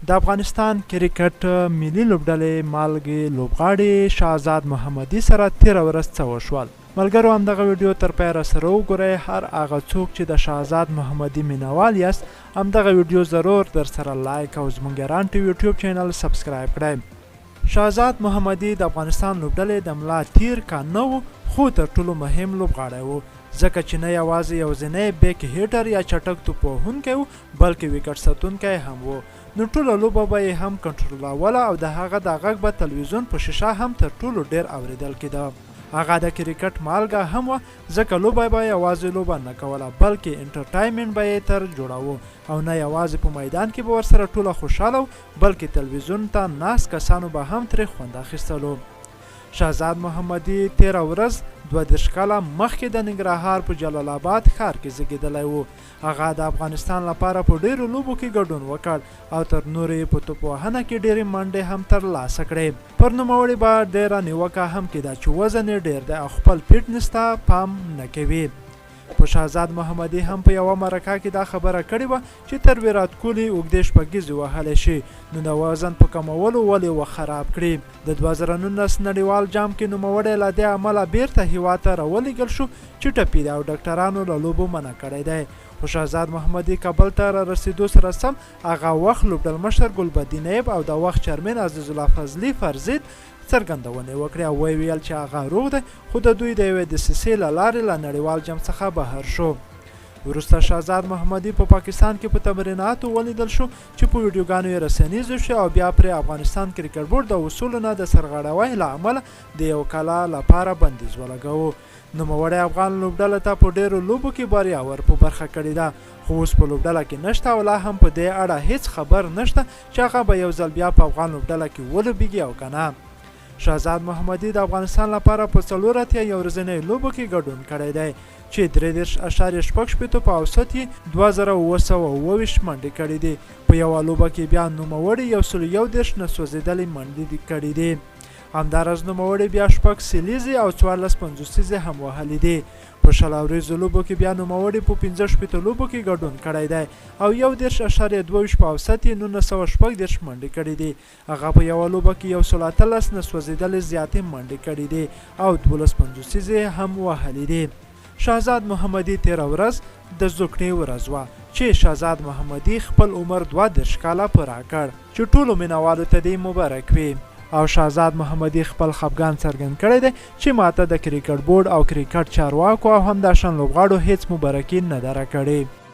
د افغانستان کرکټ ملي لوبډلې مالګې لوبغاړي شهزاد محمدي سره تېره ورځ څه وشول. ملګرو همدغه ویډیو تر پایه راسره وګورئ. هر هغه څوک چې د شهزاد محمدي مینوال یاست همدغه ویډیو ضرور در سره لایک او زموږ ګران ټي وي یوټیوب چینل سبسکرایب کړئ. شهزاد محمدي د افغانستان لوبډلې د ملا تیر کان نه و، خو تر ټولو مهم لوبغاړی و، ځکه چې نه یوازې یوازینی بیک هیټر یا چټک توپ وهونکی و بلکې ویکټ ساتونکی هم و. نو ټوله لوبه به یې هم کنټرولوله او د هغه د غږ به تلویزیون په شیشه هم تر ټولو ډیر اوریدل کېده. هغه د کرکټ مالګه هم وه، ځکه لوبه به یوازې لوبه نه کوله بلکې انټرټاینمنټ به یې تر جوړاوه او نه یوازې په میدان کې به ورسره ټوله خوشحاله و بلکې تلویزیون ته ناست کسانو به هم ترې خوند اخیستلو. شهزاد محمدي تېره ورځ 32 کاله مخکې د ننګرهار په جلال آباد ښار کې زیږېدلی و. هغه د افغانستان لپاره په ډیرو لوبو کې ګډون وکړ او تر نورو یې په توپ وهنه کې ډیرې منډې هم ترلاسه کړې. پر نوموړي به ډیره نیوکه هم کېده چې وزن یې ډیر دی او خپل فټنس ته پام نه کوي. په شهزاد محمدي هم په یوه مرکه کې دا خبره کړې وه چې تر ویرات کوهلي اوږدې شپږیزې وهلی شي، نو د وزن په کمولو ولې وخراب کړي. د 2019 نړیوال جام کې نوموړی له دې امله بیرته هیواد ته راولېږل شو چې ټپي دی او ډاکټرانو له لوبو منع کړی دی. خو شهزاد محمدي کابل ته را رسېدو سره سم هغه وخت لوبډلمشر ګلبدین نیب او د وخت چیرمن عزیز الله فضلي فرزید څرګندونې وکړې او ویې ویل چې هغه روغ دی، خو د دوی د یوې دسیسې له لارې له نړیوال جام څخه بهر شو. وروسته شهزاد محمدي په پاکستان کې په تمریناتو ولیدل شو چې په ویډیوګانو یې رسنیز شو او بیا پرې افغانستان کرکټ بورډ د اصولو نه د سرغړونې له امله د یو کاله لپاره بندیز ولګاوه. نوموړی افغان لوبډله ته په ډیرو لوبو کې بریا ور په برخه کړې ده، خو اوس په لوبډله کې نشته او لا هم په دې اړه هیڅ خبر نشته چې هغه به یو ځل بیا په افغان لوبډله کې ولوبیږي او که نه. شهزاد محمدي د افغانستان لپاره په 4 یو ورځنۍ لوبو کې ګډون کړی دی چې 33.6 په اوسط یې 2727 منډې کړې دي. په یوه لوبه کې بیا نوموړي 111 نه سوځېدلې منډې کړې دي. همداراز نوموړي بیا 6 سیلیزې او 14 پنځوسیزې هم وهلې دي. په 20 ورځو لوبو کې بیا نوموړي په 15 لوبو کې ګډون کړی دی او 1.22 په اوسط یې 1914 منډې کړې دي. هغه په یوه لوبه کې 113 نه سوځېدلې زیاتې منډې کړې دي او 12 پنځوسیزې هم وهلې دي. شهزاد محمدي تېره ورځ د زوکړې ورځ وه چې شهزاد محمدي خپل عمر 32 کاله پوره کړ چې ټولو مینوالو ته دې مبارک وي. او شهزاد محمدي خپل خفګان څرګند کړی دی چې ماته د کرکټ بورډ او کرکټ چارواکو او همداشان لوبغاړو هیڅ مبارکي نه ده راکړې.